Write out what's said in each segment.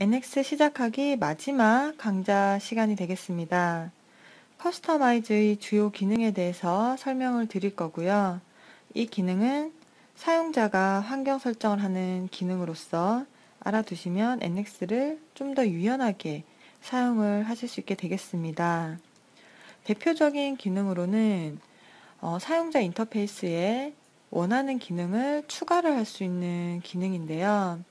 NX 시작하기 마지막 강좌 시간이 되겠습니다. 커스터마이즈의 주요 기능에 대해서 설명을 드릴 거고요. 이 기능은 사용자가 환경 설정을 하는 기능으로서 알아두시면 NX를 좀 더 유연하게 사용을 하실 수 있게 되겠습니다. 대표적인 기능으로는 사용자 인터페이스에 원하는 기능을 추가를 할 수 있는 기능인데요.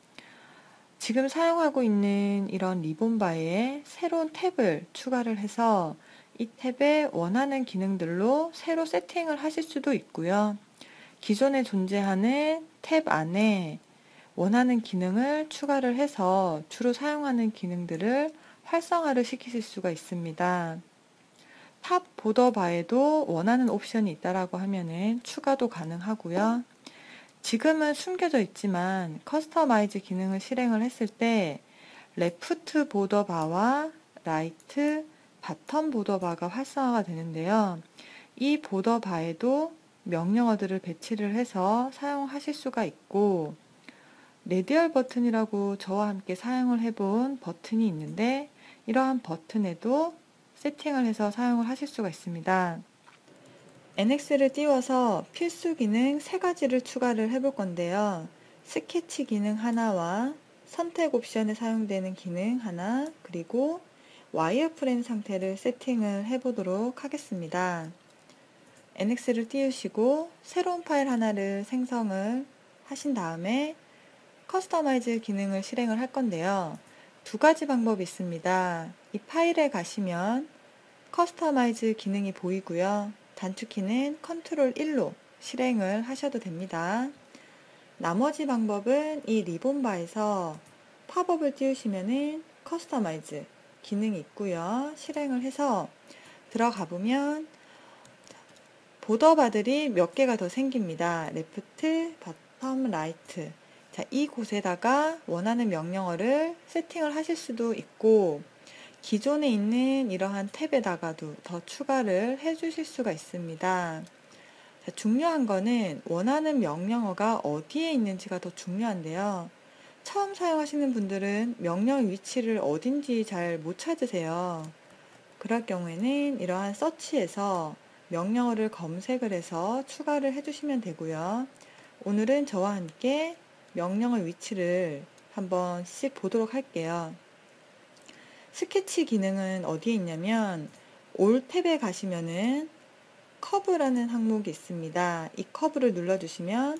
지금 사용하고 있는 이런 리본바에 새로운 탭을 추가를 해서 이 탭에 원하는 기능들로 새로 세팅을 하실 수도 있고요. 기존에 존재하는 탭 안에 원하는 기능을 추가를 해서 주로 사용하는 기능들을 활성화를 시키실 수가 있습니다. 탑 보더바에도 원하는 옵션이 있다라고 하면은 추가도 가능하고요. 지금은 숨겨져 있지만 커스터마이즈 기능을 실행을 했을 때 레프트 보더바와 라이트 바텀 보더바가 활성화가 되는데요. 이 보더바에도 명령어들을 배치를 해서 사용하실 수가 있고, 레디얼 버튼이라고 저와 함께 사용을 해본 버튼이 있는데 이러한 버튼에도 세팅을 해서 사용을 하실 수가 있습니다. NX를 띄워서 필수 기능 3가지를 추가를 해볼 건데요. 스케치 기능 하나와 선택 옵션에 사용되는 기능 하나, 그리고 와이어프레임 상태를 세팅을 해보도록 하겠습니다. NX를 띄우시고 새로운 파일 하나를 생성을 하신 다음에 커스터마이즈 기능을 실행을 할 건데요. 2가지 방법이 있습니다. 이 파일에 가시면 커스터마이즈 기능이 보이고요. 단축키는 컨트롤 1로 실행을 하셔도 됩니다. 나머지 방법은 이 리본바에서 팝업을 띄우시면은 커스터마이즈 기능이 있고요. 실행을 해서 들어가 보면 보더바들이 몇 개가 더 생깁니다. 레프트, 바텀, 라이트. 자, 이 곳에다가 원하는 명령어를 세팅을 하실 수도 있고, 기존에 있는 이러한 탭에다가도 더 추가를 해 주실 수가 있습니다. 자, 중요한 거는 원하는 명령어가 어디에 있는지가 더 중요한데요. 처음 사용하시는 분들은 명령 위치를 어딘지 잘 못 찾으세요. 그럴 경우에는 이러한 서치에서 명령어를 검색을 해서 추가를 해주시면 되고요. 오늘은 저와 함께 명령어 위치를 한번씩 보도록 할게요. 스케치 기능은 어디에 있냐면 올 탭에 가시면은 커브라는 항목이 있습니다. 이 커브를 눌러주시면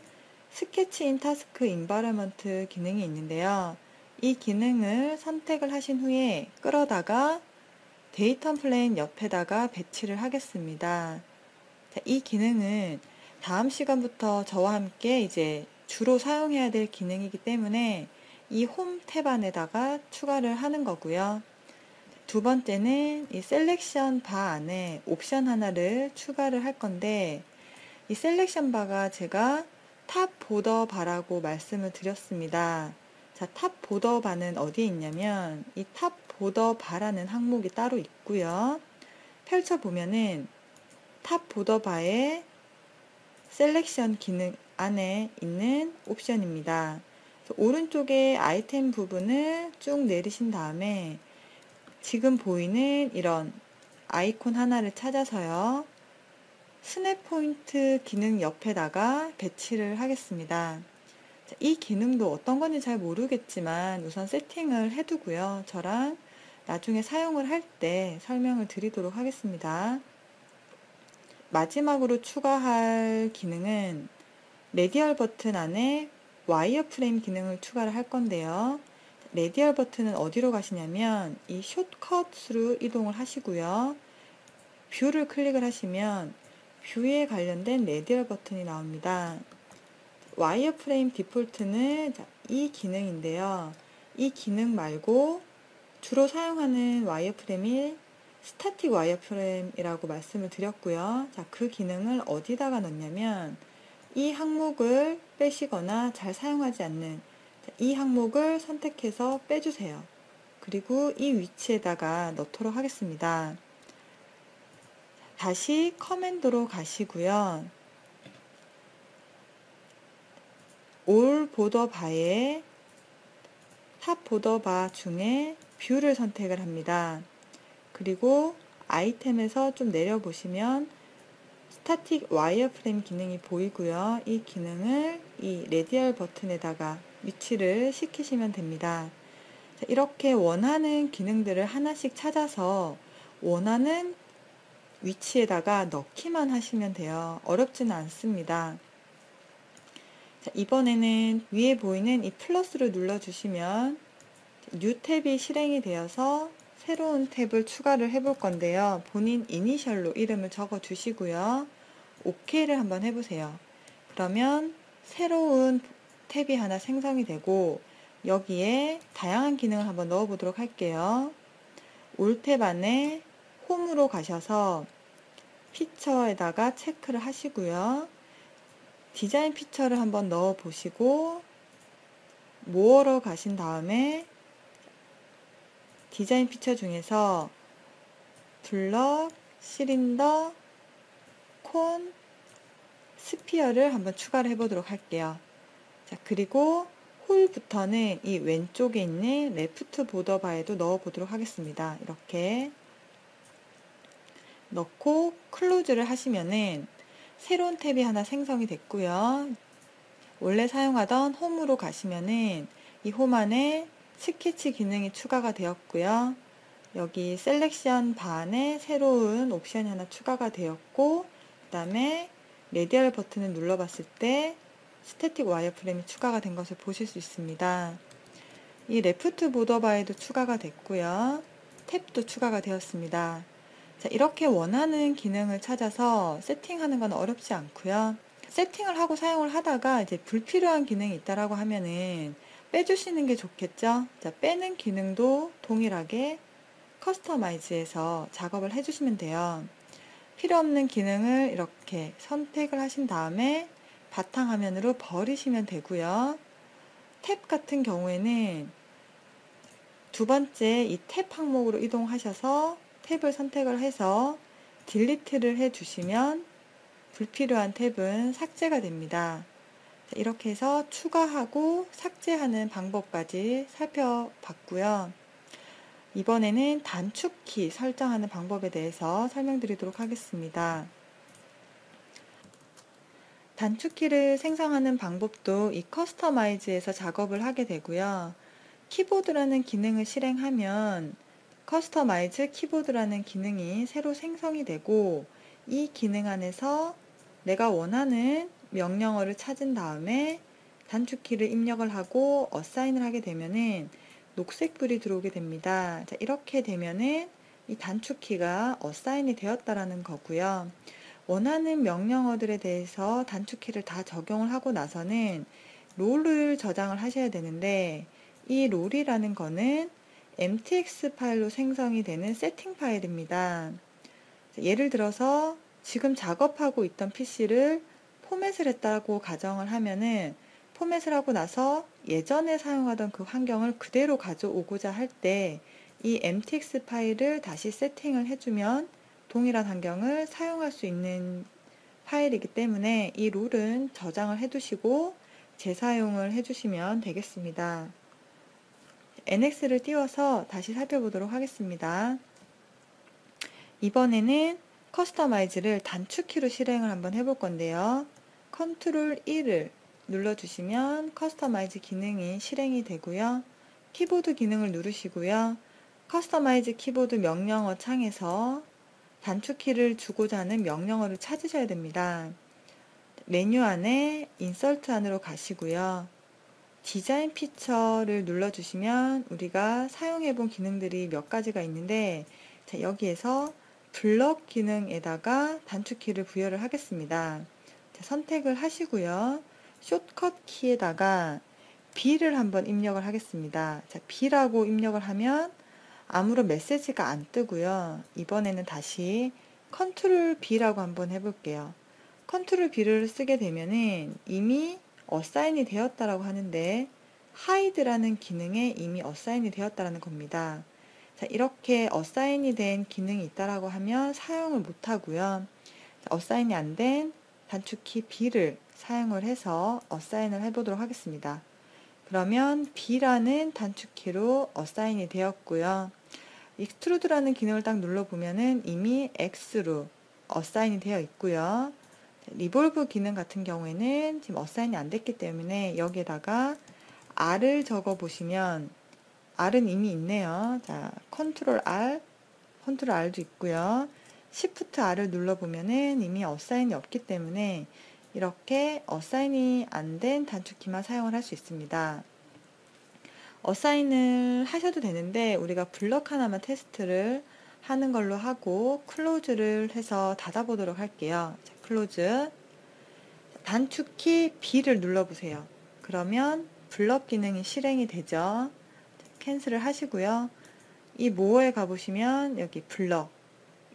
스케치 인 타스크 인바이러먼트 기능이 있는데요. 이 기능을 선택을 하신 후에 끌어다가 데이터 플레인 옆에다가 배치를 하겠습니다. 자, 이 기능은 다음 시간부터 저와 함께 이제 주로 사용해야 될 기능이기 때문에 이 홈 탭 안에다가 추가를 하는 거고요. 2번째는 이 셀렉션 바 안에 옵션 하나를 추가를 할 건데, 이 셀렉션 바가 제가 탑 보더 바라고 말씀을 드렸습니다. 자, 탑 보더 바는 어디에 있냐면 이 탑 보더 바라는 항목이 따로 있고요. 펼쳐보면은 탑 보더 바의 셀렉션 기능 안에 있는 옵션입니다. 오른쪽에 아이템 부분을 쭉 내리신 다음에 지금 보이는 이런 아이콘 하나를 찾아서요. 스냅 포인트 기능 옆에다가 배치를 하겠습니다. 이 기능도 어떤 건지 잘 모르겠지만 우선 세팅을 해두고요. 저랑 나중에 사용을 할 때 설명을 드리도록 하겠습니다. 마지막으로 추가할 기능은 레디얼 버튼 안에 와이어 프레임 기능을 추가를 할 건데요. 레디얼 버튼은 어디로 가시냐면 이 숏컷으로 이동을 하시고요. 뷰를 클릭을 하시면 뷰에 관련된 레디얼 버튼이 나옵니다. 와이어 프레임 디폴트는 이 기능인데요. 이 기능 말고 주로 사용하는 와이어 프레임이 스타틱 와이어 프레임이라고 말씀을 드렸고요. 자, 그 기능을 어디다가 넣냐면 이 항목을 빼시거나 잘 사용하지 않는 이 항목을 선택해서 빼주세요. 그리고 이 위치에다가 넣도록 하겠습니다. 다시 커맨드로 가시고요. 올 보더 바에 탑 보더바 중에 뷰를 선택을 합니다. 그리고 아이템에서 좀 내려보시면 스타틱 와이어프레임 기능이 보이고요. 이 기능을 이 레디얼 버튼에다가 위치를 시키시면 됩니다. 이렇게 원하는 기능들을 하나씩 찾아서 원하는 위치에다가 넣기만 하시면 돼요. 어렵지는 않습니다. 자, 이번에는 위에 보이는 이 플러스를 눌러주시면 뉴 탭이 실행이 되어서 새로운 탭을 추가를 해볼 건데요. 본인 이니셜로 이름을 적어 주시고요. OK를 한번 해보세요. 그러면 새로운 탭이 하나 생성이 되고 여기에 다양한 기능을 한번 넣어 보도록 할게요. 올 탭 안에 홈으로 가셔서 피처에다가 체크를 하시고요. 디자인 피처를 한번 넣어 보시고 모어로 가신 다음에 디자인 피처 중에서 블럭, 시린더, 콘, 스피어를 한번 추가를 해보도록 할게요. 자, 그리고 홀부터는 이 왼쪽에 있는 레프트 보더 바에도 넣어 보도록 하겠습니다. 이렇게 넣고 클로즈를 하시면은 새로운 탭이 하나 생성이 됐고요. 원래 사용하던 홈으로 가시면은 이 홈 안에 스케치 기능이 추가가 되었고요. 여기 셀렉션 바 안에 새로운 옵션이 하나 추가가 되었고, 그 다음에 레디얼 버튼을 눌러봤을 때 스태틱 와이어프레임이 추가가 된 것을 보실 수 있습니다. 이 레프트 보더바에도 추가가 됐고요. 탭도 추가가 되었습니다. 자, 이렇게 원하는 기능을 찾아서 세팅하는 건 어렵지 않고요. 세팅을 하고 사용을 하다가 이제 불필요한 기능이 있다라고 하면은 빼주시는 게 좋겠죠. 자, 빼는 기능도 동일하게 커스터마이즈에서 작업을 해주시면 돼요. 필요 없는 기능을 이렇게 선택을 하신 다음에 바탕화면으로 버리시면 되고요. 탭 같은 경우에는 두 번째 이 탭 항목으로 이동하셔서 탭을 선택을 해서 딜리트를 해주시면 불필요한 탭은 삭제가 됩니다. 이렇게 해서 추가하고 삭제하는 방법까지 살펴봤고요. 이번에는 단축키 설정하는 방법에 대해서 설명드리도록 하겠습니다. 단축키를 생성하는 방법도 이 커스터마이즈에서 작업을 하게 되고요. 키보드라는 기능을 실행하면 커스터마이즈 키보드라는 기능이 새로 생성이 되고 이 기능 안에서 내가 원하는 명령어를 찾은 다음에 단축키를 입력을 하고 어사인을 하게 되면은 녹색 불이 들어오게 됩니다. 자, 이렇게 되면은 이 단축키가 어사인이 되었다라는 거고요. 원하는 명령어들에 대해서 단축키를 다 적용을 하고 나서는 롤을 저장을 하셔야 되는데 이 롤이라는 거는 MTX 파일로 생성이 되는 세팅 파일입니다. 예를 들어서 지금 작업하고 있던 PC를 포맷을 했다고 가정을 하면은 포맷을 하고 나서 예전에 사용하던 그 환경을 그대로 가져오고자 할 때 이 MTX 파일을 다시 세팅을 해주면 동일한 환경을 사용할 수 있는 파일이기 때문에 이 룰은 저장을 해두시고 재사용을 해주시면 되겠습니다. NX를 띄워서 다시 살펴보도록 하겠습니다. 이번에는 커스터마이즈를 단축키로 실행을 한번 해볼 건데요. 컨트롤 1을 눌러주시면 커스터마이즈 기능이 실행이 되고요. 키보드 기능을 누르시고요. 커스터마이즈 키보드 명령어 창에서 단축키를 주고자 하는 명령어를 찾으셔야 됩니다. 메뉴 안에 인설트 안으로 가시고요. 디자인 피처를 눌러주시면 우리가 사용해본 기능들이 몇 가지가 있는데 자, 여기에서 블럭 기능에다가 단축키를 부여를 하겠습니다. 자, 선택을 하시고요. 숏컷 키에다가 B를 한번 입력을 하겠습니다. 자, B라고 입력을 하면 아무런 메시지가 안 뜨고요. 이번에는 다시 컨트롤 B라고 한번 해볼게요. 컨트롤 B를 쓰게 되면은 이미 어사인이 되었다라고 하는데 하이드라는 기능에 이미 어사인이 되었다라는 겁니다. 자, 이렇게 어사인이 된 기능이 있다라고 하면 사용을 못 하고요. 어사인이 안 된 단축키 B를 사용을 해서 어사인을 해보도록 하겠습니다. 그러면 B라는 단축키로 어사인이 되었고요. 익스트루드라는 기능을 딱 눌러보면은 이미 X로 어사인이 되어 있고요. 리볼브 기능 같은 경우에는 지금 어사인이 안 됐기 때문에 여기에다가 R을 적어 보시면 R은 이미 있네요. 자, 컨트롤 R도 있고요. Shift R을 눌러보면은 이미 어사인이 없기 때문에 이렇게 어사인이 안 된 단축키만 사용을 할 수 있습니다. 어사인을 하셔도 되는데 우리가 블럭 하나만 테스트를 하는 걸로 하고 클로즈를 해서 닫아보도록 할게요. 자, 클로즈. 단축키 B를 눌러보세요. 그러면 블럭 기능이 실행이 되죠. 캔슬을 하시고요. 이 모어에 가보시면 여기 블럭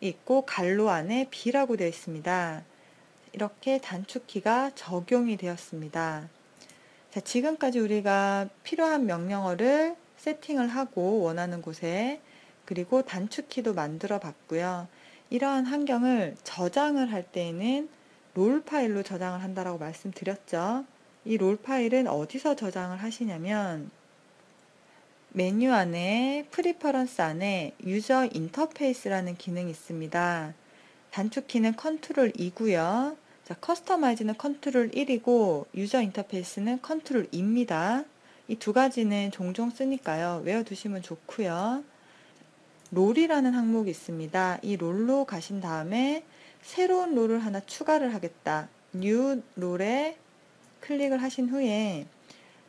있고 갈로 안에 B라고 되어 있습니다. 이렇게 단축키가 적용이 되었습니다. 자, 지금까지 우리가 필요한 명령어를 세팅을 하고 원하는 곳에 그리고 단축키도 만들어 봤고요. 이러한 환경을 저장을 할 때에는 롤 파일로 저장을 한다라고 말씀드렸죠. 이 롤 파일은 어디서 저장을 하시냐면 메뉴 안에 프리퍼런스 안에 유저 인터페이스라는 기능이 있습니다. 단축키는 컨트롤 2고요. 자, 커스터마이즈는 컨트롤 1이고 유저 인터페이스는 컨트롤 2입니다. 이 두 가지는 종종 쓰니까요. 외워두시면 좋고요. 롤이라는 항목이 있습니다. 이 롤로 가신 다음에 새로운 롤을 하나 추가를 하겠다. 뉴 롤에 클릭을 하신 후에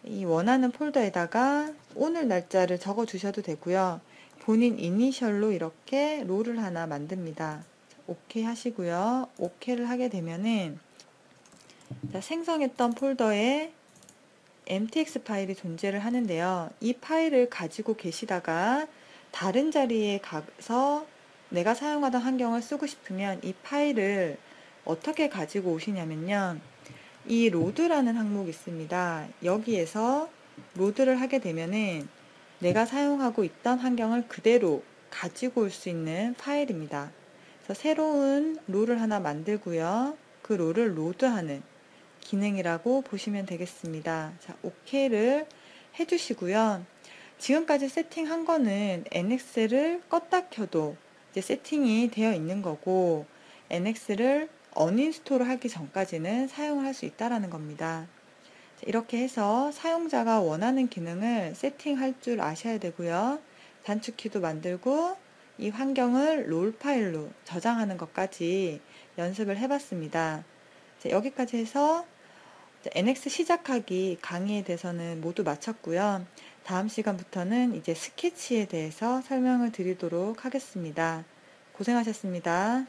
이 원하는 폴더에다가 오늘 날짜를 적어 주셔도 되고요. 본인 이니셜로 이렇게 롤을 하나 만듭니다. 오케이 하시고요. 오케이를 하게 되면은 자, 생성했던 폴더에 mtx 파일이 존재를 하는데요. 이 파일을 가지고 계시다가 다른 자리에 가서 내가 사용하던 환경을 쓰고 싶으면 이 파일을 어떻게 가지고 오시냐면요. 이 로드라는 항목이 있습니다. 여기에서 로드를 하게 되면은 내가 사용하고 있던 환경을 그대로 가지고 올 수 있는 파일입니다. 그래서 새로운 롤을 하나 만들고요. 그 롤을 로드하는 기능이라고 보시면 되겠습니다. 자, OK를 해주시고요. 지금까지 세팅한 거는 NX를 껐다 켜도 이제 세팅이 되어 있는 거고 NX를 어인스톨을 하기 전까지는 사용을 할 수 있다라는 겁니다. 이렇게 해서 사용자가 원하는 기능을 세팅할 줄 아셔야 되고요. 단축키도 만들고 이 환경을 롤 파일로 저장하는 것까지 연습을 해봤습니다. 여기까지 해서 NX 시작하기 강의에 대해서는 모두 마쳤고요. 다음 시간부터는 이제 스케치에 대해서 설명을 드리도록 하겠습니다. 고생하셨습니다.